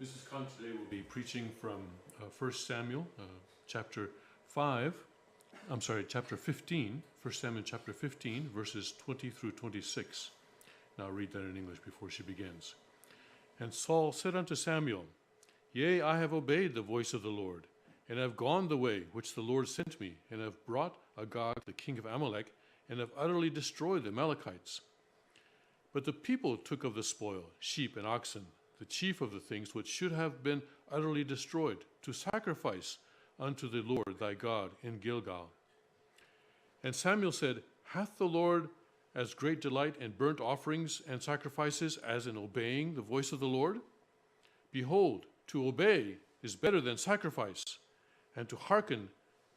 Mrs. Khan today will be preaching from 1 Samuel chapter 15, 1 Samuel chapter 15, verses 20 through 26. Now I'll read that in English before she begins. And Saul said unto Samuel, Yea, I have obeyed the voice of the Lord, and have gone the way which the Lord sent me, and have brought Agag, the king of Amalek, and have utterly destroyed the Amalekites. But the people took of the spoil, sheep and oxen, the chief of the things which should have been utterly destroyed, to sacrifice unto the Lord thy God in Gilgal. And Samuel said, Hath the Lord as great delight in burnt offerings and sacrifices as in obeying the voice of the Lord? Behold, to obey is better than sacrifice, and to hearken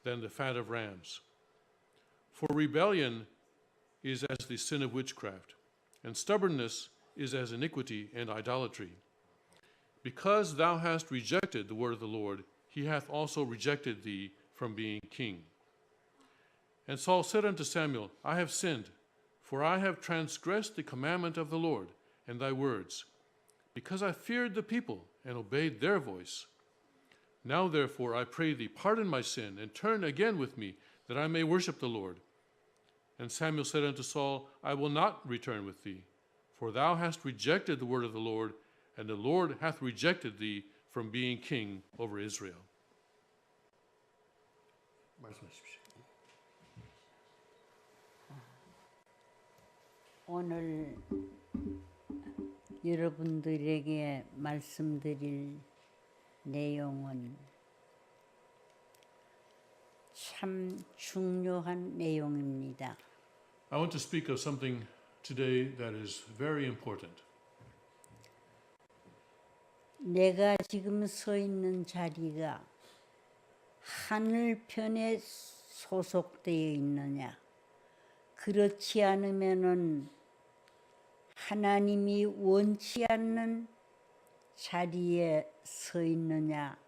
than the fat of rams. For rebellion is as the sin of witchcraft, and stubbornness is as iniquity and idolatry. Because thou hast rejected the word of the Lord, he hath also rejected thee from being king. And Saul said unto Samuel, I have sinned, for I have transgressed the commandment of the Lord and thy words, because I feared the people and obeyed their voice. Now therefore I pray thee, pardon my sin, and turn again with me, that I may worship the Lord. And Samuel said unto Saul, I will not return with thee, for thou hast rejected the word of the Lord, and the Lord hath rejected thee from being king over Israel. 오늘 여러분들에게 말씀드릴 내용은 참 중요한 내용입니다. I want to speak of something today that is very important. 내가 지금 서 있는 자리가 하늘편에 소속되어 있느냐, 그렇지 않으면은 하나님이 원치 않는 자리에 서 있느냐,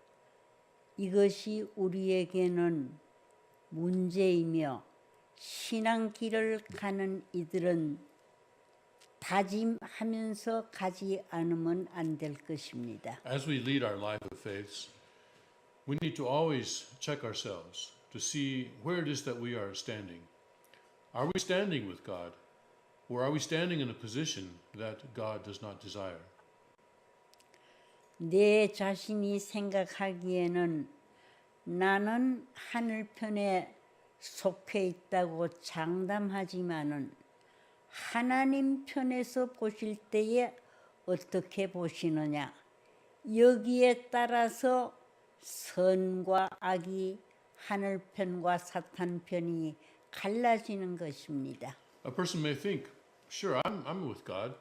이것이 우리에게는 문제이며 신앙길을 가는 이들은 다짐하면서 가지 않으면 안 될 것입니다. As we lead our life of faith, we need to always check ourselves to see where it is that we are standing. Are we standing with God, or are we standing in a position that God does not desire? 내 자신이 생각하기에는 나는 하늘편에 속해 있다고 장담하지만은 하나님 편에서 보실 때에 어떻게 보시느냐, 여기에 따라서 선과 악이 하늘편과 사탄편이 갈라지는 것입니다. A person may think, sure, I'm with God,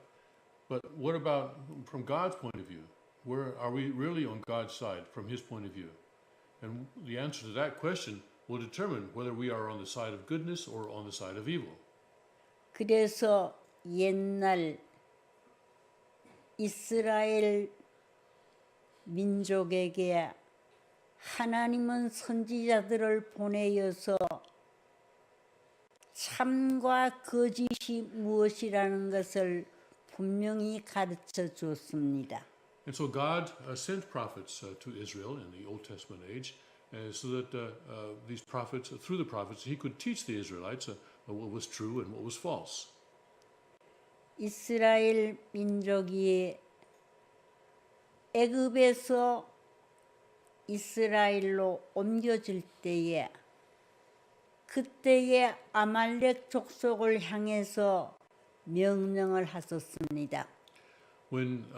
but what about from God's point of view? Where are we really on God's side from his point of view? And the answer to that question will determine whether we are on the side of goodness or on the side of evil. 그래서 옛날 이스라엘 민족에게 하나님은 선지자들을 보내어서 참과 거짓이 무엇이라는 것을 분명히 가르쳐 주었습니다. And so God sent prophets to Israel in the Old Testament age so that these prophets, through the prophets, he could teach the Israelites what was true and what was false. 이스라엘 민족이 애굽에서 이스라엘로 옮겨질 때에 그때의 아말렉 족속을 향해서 명령을 하셨습니다. When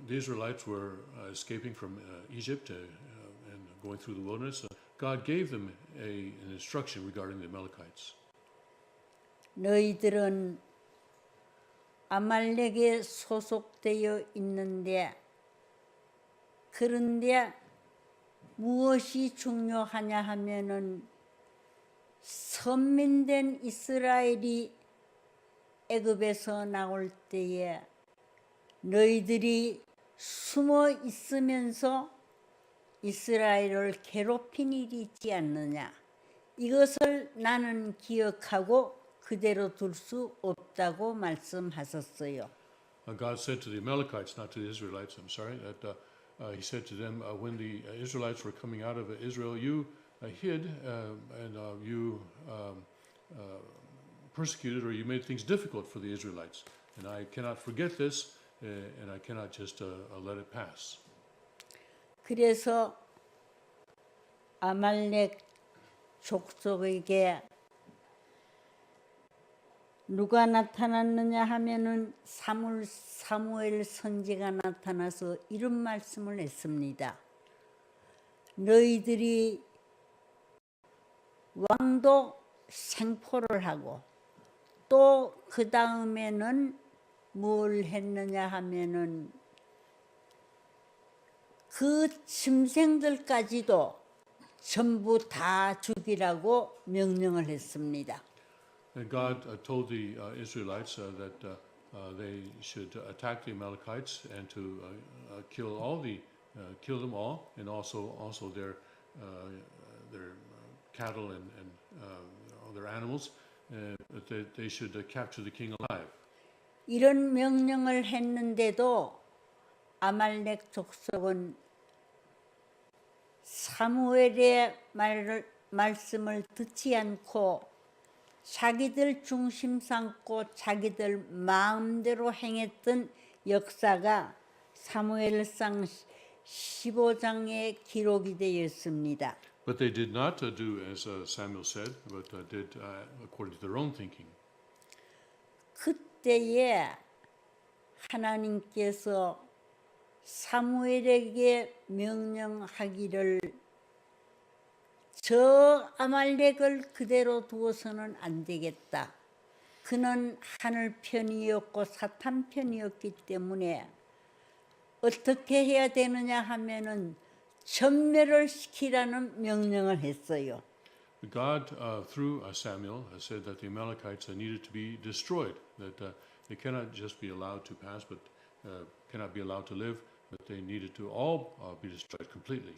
the Israelites were escaping from Egypt and going through the wilderness, God gave them an instruction regarding the Amalekites. 너희들은 아말렉에 소속되어 있는데, 그런데 무엇이 중요하냐 하면은 선민된 이스라엘이 애굽에서 나올 때에 너희들이 숨어 있으면서 이스라엘을 괴롭힌 일이 있지 않느냐, 이것을 나는 기억하고 그대로 둘 수 없다고 말씀하셨어요. God said to the Amalekites, not to the Israelites, I'm sorry, that he said to them, when the Israelites were coming out of Israel, you hid and you persecuted, or you made things difficult for the Israelites. And I cannot forget this, and I cannot just let it pass. 그래서 아말렉 족속에게 누가 나타났느냐 하면은 사무엘 선지가 나타나서 이런 말씀을 했습니다. 너희들이 왕도 생포를 하고 또 그 다음에는 뭘 했느냐 하면은 그 짐승들까지도 전부 다 죽이라고 명령을 했습니다. And God told the Israelites that they should attack the Amalekites and to kill them all, and also their cattle and their animals. That they should capture the king alive. 이런 명령을 했는데도 아말렉 족속은 사무엘의 말씀을 듣지 않고 자기들 중심 삼고 자기들 마음대로 행했던 역사가 사무엘상 15장에 기록이 되어 있습니다. But they did not do as Samuel said, but did according to their own thinking. 그때에 하나님께서 사무엘에게 명령하기를 저 아말렉을 그대로 두어서는 안 되겠다. 그는 하늘 편이었고 사탄 편이었기 때문에 어떻게 해야 되느냐 하면은 전멸을 시키라는 명령을 했어요. God, through Samuel, said that the Amalekites needed to be destroyed. That they cannot just be allowed to pass, but cannot be allowed to live. But they needed to all be destroyed completely.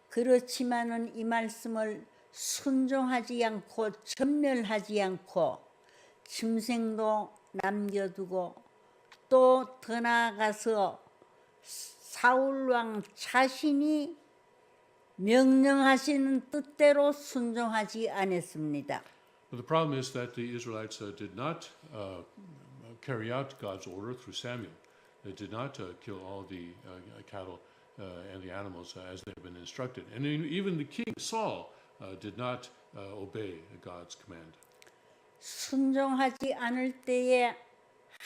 그렇지만은 이 말씀을 순종하지 않고 전멸하지 않고 짐승도 남겨두고 또 더 나아가서 사울 왕 자신이 명령하시는 뜻대로 순종하지 않았습니다. But the problem is that the Israelites did not carry out God's order through Samuel. They did not kill all the cattle and the animals as they had been instructed. And even the king, Saul, did not obey God's command. 순종하지 않을 때에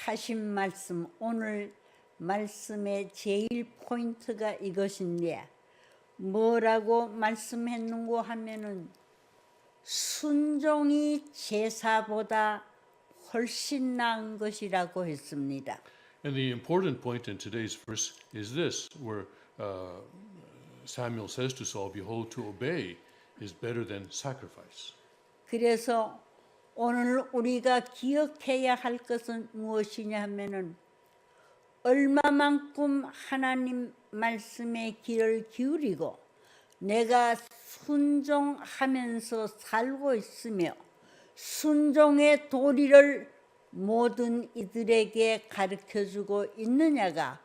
하신 말씀, 오늘 말씀의 제일 포인트가 이것인데 뭐라고 말씀했는고 하면은 순종이 제사보다 훨씬 나은 것이라고 했습니다. And the important point in today's verse is this, where Samuel says to Saul, "Behold, to obey is better than sacrifice." 그래서 오늘 우리가 기억해야 할 것은 무엇이냐 하면은 얼마만큼 하나님 말씀에 귀를 기울이고 내가 순종하면서 살고 있으며 순종의 도리를 모든 이들에게 가르쳐주고 있느냐가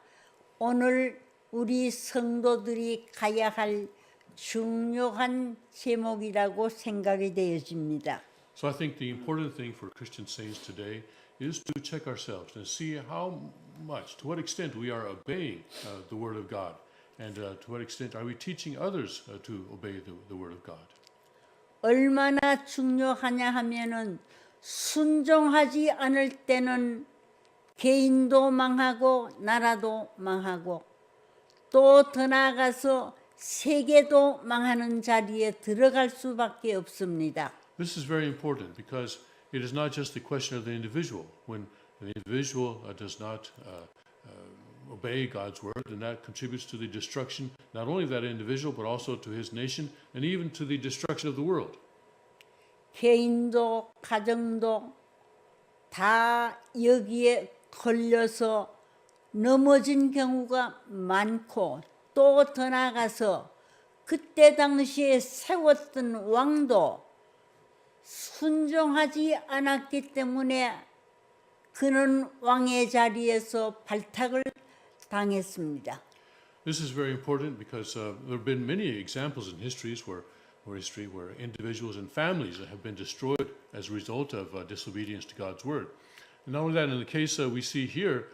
오늘 우리 성도들이 가야 할 중요한 제목이라고 생각이 되어집니다. So I think the important thing for Christian saints today is to check ourselves and see how much, to what extent we are obeying the Word of God, and to what extent are we teaching others to obey the Word of God. 얼마나 중요하냐 하면은 순종하지 않을 때는 개인도 망하고 나라도 망하고 또 더 나아가서 세계도 망하는 자리에 들어갈 수밖에 없습니다. This is very important because it is not just the question of the individual. When the individual does not obey God's word, then that contributes to the destruction not only of that individual but also to his nation and even to the destruction of the world. 개인도 가정도 다 여기에 걸려서 넘어진 경우가 많고 또 더 나아가서 그때 당시에 세웠던 왕도 순종하지 않았기 때문에 그는 왕의 자리에서 발탁을 당했습니다. This is very important because there have been many examples in histories where individuals and families have been destroyed as a result of disobedience to God's word. And not only that, in the case we see here,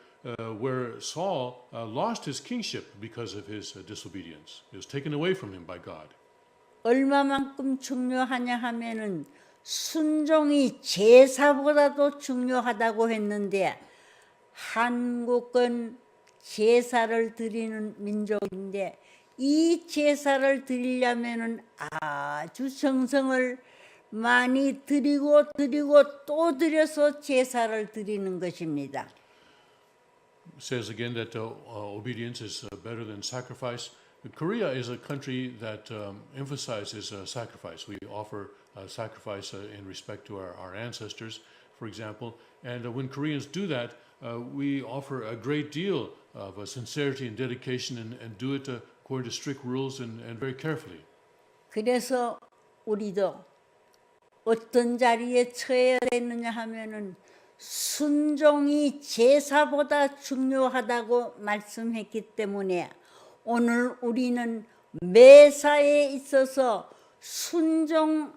where Saul lost his kingship because of his disobedience. It was taken away from him by God. 얼마만큼 중요하냐 하면은 순종이 제사보다도 중요하다고 했는데 한국은 제사를 드리는 민족인데 이 제사를 드리려면은 아주 정성을 많이 드리고 또 드려서 제사를 드리는 것입니다. It says again that obedience is better than sacrifice. Korea is a country that emphasizes sacrifice. We offer sacrifice in respect to our ancestors, for example. And when Koreans do that, we offer a great deal of sincerity and dedication and do it according to strict rules and very carefully. 그래서 우리도 어떤 자리에 처해야 되느냐 하면은 순종이 제사보다 중요하다고 말씀했기 때문에 오늘 우리는 매사에 있어서 순종하면서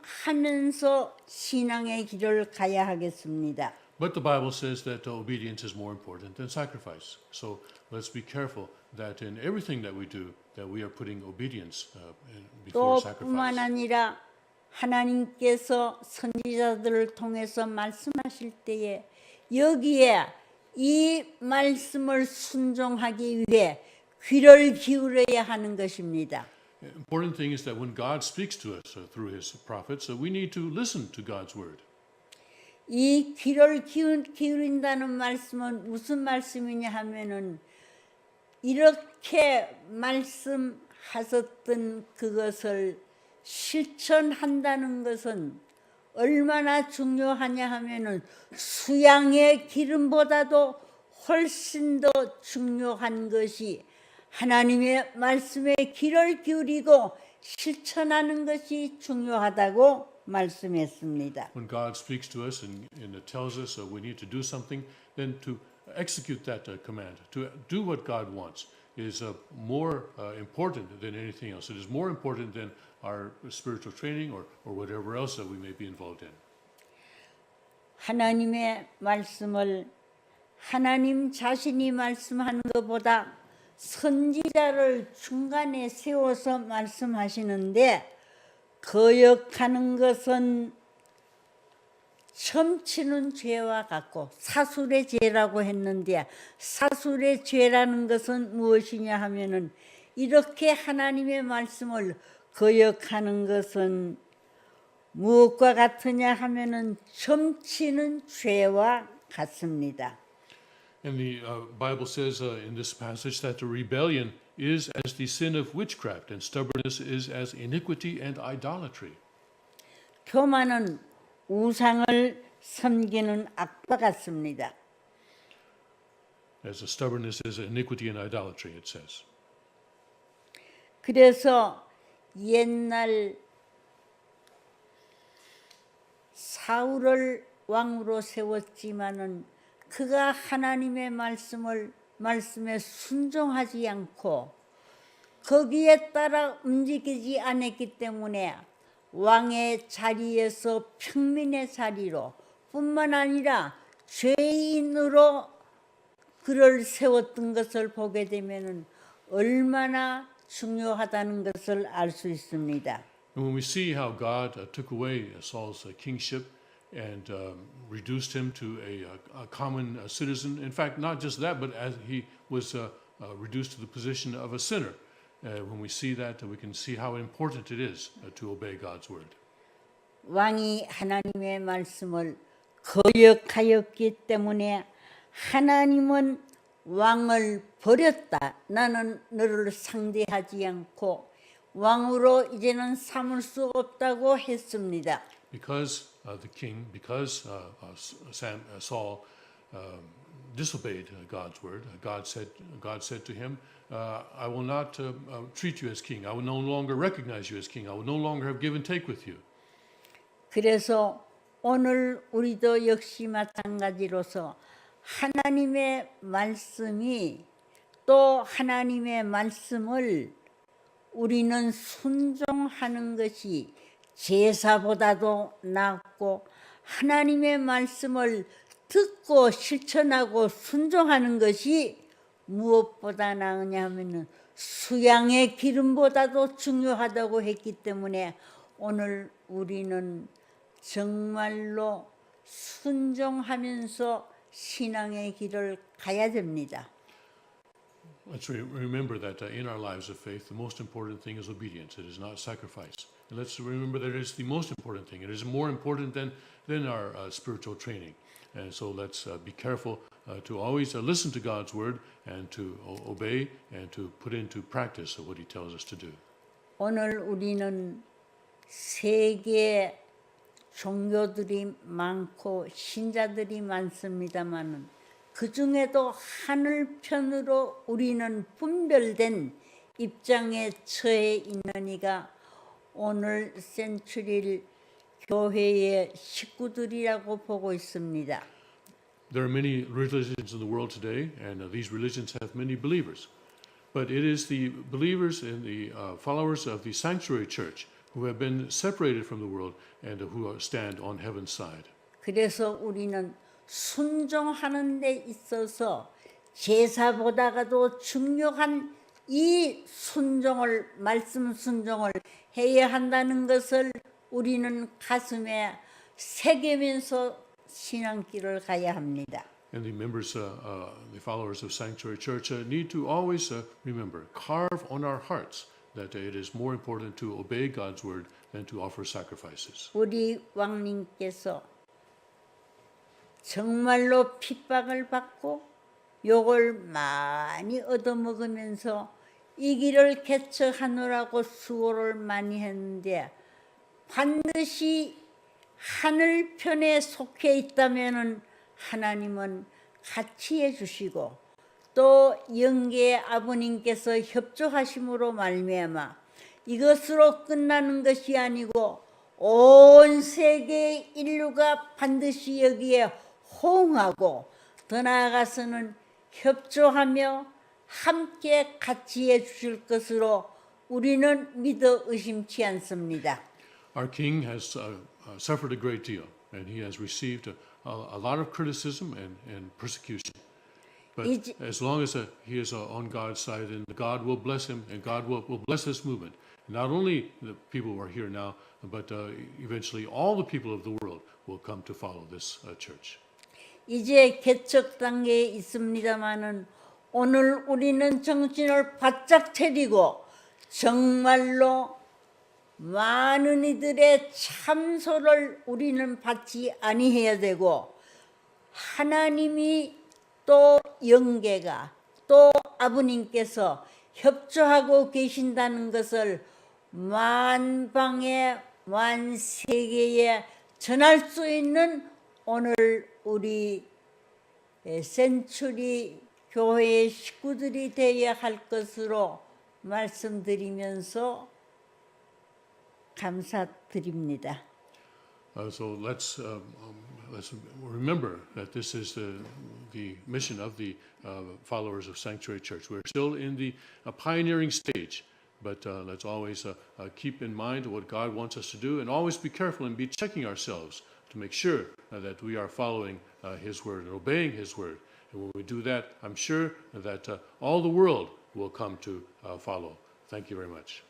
신앙의 길을 가야 하겠습니다. But the Bible says that obedience is more important than sacrifice. So let's be careful that in everything that we do, that we are putting obedience before 또 sacrifice. 뿐만 아니라 하나님께서 선지자들을 통해서 말씀하실 때에 여기에 이 말씀을 순종하기 위해 귀를 기울여야 하는 것입니다. Important thing is that when God speaks to us through His prophets, we need to listen to God's word. 이 귀를 기울인다는 말씀은 무슨 말씀이냐 하면은 이렇게 말씀하셨던 그것을 실천한다는 것은 얼마나 중요하냐 하면은 수양의 기름보다도 훨씬 더 중요한 것이 하나님의 말씀에 귀를 기울이고 실천하는 것이 중요하다고 말씀했습니다. When God speaks to us and tells us we need to do something, then to execute that command, to do what God wants, is more important than anything else. It is more important than our spiritual training or whatever else that we may be involved in. 하나님의 말씀을 하나님 자신이 말씀하는 것보다 선지자를 중간에 세워서 말씀하시는데 거역하는 것은 점치는 죄와 같고 사술의 죄라고 했는데 사술의 죄라는 것은 무엇이냐 하면은 이렇게 하나님의 말씀을 거역하는 것은 무엇과 같으냐 하면은 점치는 죄와 같습니다. And the Bible says in this passage that the rebellion is as the sin of witchcraft and stubbornness is as iniquity and idolatry. 교만은 우상을 섬기는 악과 같습니다. As a stubbornness is iniquity and idolatry, it says. 그래서 옛날 사울을 왕으로 세웠지만은 그가 하나님의 말씀에 순종하지 않고 거기에 따라 움직이지 않았기 때문에 왕의 자리에서 평민의 자리로 뿐만 아니라 죄인으로 그를 세웠던 것을 보게 되면은 얼마나 중요하다는 것을 알 수 있습니다. And when we see how God took away Saul's kingship and reduced him to a common citizen, in fact, not just that, but as he was reduced to the position of a sinner. When we see that, we can see how important it is to obey God's word. 왕이 하나님의 말씀을 거역하였기 때문에 하나님은 왕을 버렸다. 나는 너를 상대하지 않고 왕으로 이제는 삼을 수 없다고 했습니다. Because Saul disobeyed God's word, God said to him, I will not treat you as king. I will no longer recognize you as king. I will no longer have give and take with you. 그래서 오늘 우리도 역시 마찬가지로서 하나님의 말씀이 또 하나님의 말씀을 우리는 순종하는 것이 제사보다도 낫고 하나님의 말씀을 듣고 실천하고 순종하는 것이 무엇보다 나으냐 하면 수양의 기름보다도 중요하다고 했기 때문에 오늘 우리는 정말로 순종하면서 신앙의 길을 가야 됩니다. Let's remember that in our lives of faith, the most important thing is obedience. It is not sacrifice. And let's remember that it is the most important thing. It is more important than our spiritual training. And so let's be careful to always listen to God's word and to obey and to put into practice what He tells us to do. 오늘 우리는 세계 종교들이 많고 신자들이 많습니다마는 그 중에도 하늘편으로 우리는 분별된 입장에 처해 있는 이가 오늘 센츄리 교회의 식구들이라고 보고 있습니다. There are many religions in the world today, and these religions have many believers. But it is the believers and the followers of the sanctuary church who have been separated from the world and who stand on heaven's side. 그래서 우리는 순종하는 데 있어서 제사보다도 중요한 이 순종을 말씀 순종을 해야 한다는 것을 우리는 가슴에 새기면서 신앙길을 가야 합니다. And the members, the followers of Sanctuary Church need to always remember, carve on our hearts that it is more important to obey God's word than to offer sacrifices. 우리 왕님께서 정말로 핍박을 받고 욕을 많이 얻어먹으면서 이 길을 개척하느라고 수고를 많이 했는데 반드시 하늘편에 속해 있다면은 하나님은 같이 해주시고 또 영계의 아버님께서 협조하심으로 말미암아 이것으로 끝나는 것이 아니고 온 세계의 인류가 반드시 여기에 호응하고 더 나아가서는 협조하며 함께 같이 해주실 것으로 우리는 믿어 의심치 않습니다. Our king has suffered a great deal, and he has received a lot of criticism and persecution. But as long as he is on God's side, then God will bless him, and God will bless this movement. Not only the people who are here now, but eventually all the people of the world will come to follow this church. 이제 개척 단계에 있습니다마는 오늘 우리는 정신을 바짝 차리고 정말로 많은 이들의 참소를 우리는 받지 아니해야 되고 하나님이 또 영계가 또 아버님께서 협조하고 계신다는 것을 만방에 만세계에 전할 수 있는 오늘 우리 센츄리 교회의 식구들이 되어야 할 것으로 말씀드리면서 감사드립니다. So let's remember that this is the mission of the followers of Sanctuary Church. We're still in the pioneering stage, but let's always keep in mind what God wants us to do, and always be careful and be checking ourselves to make sure that we are following His word and obeying His word. And when we do that, I'm sure that all the world will come to follow. Thank you very much.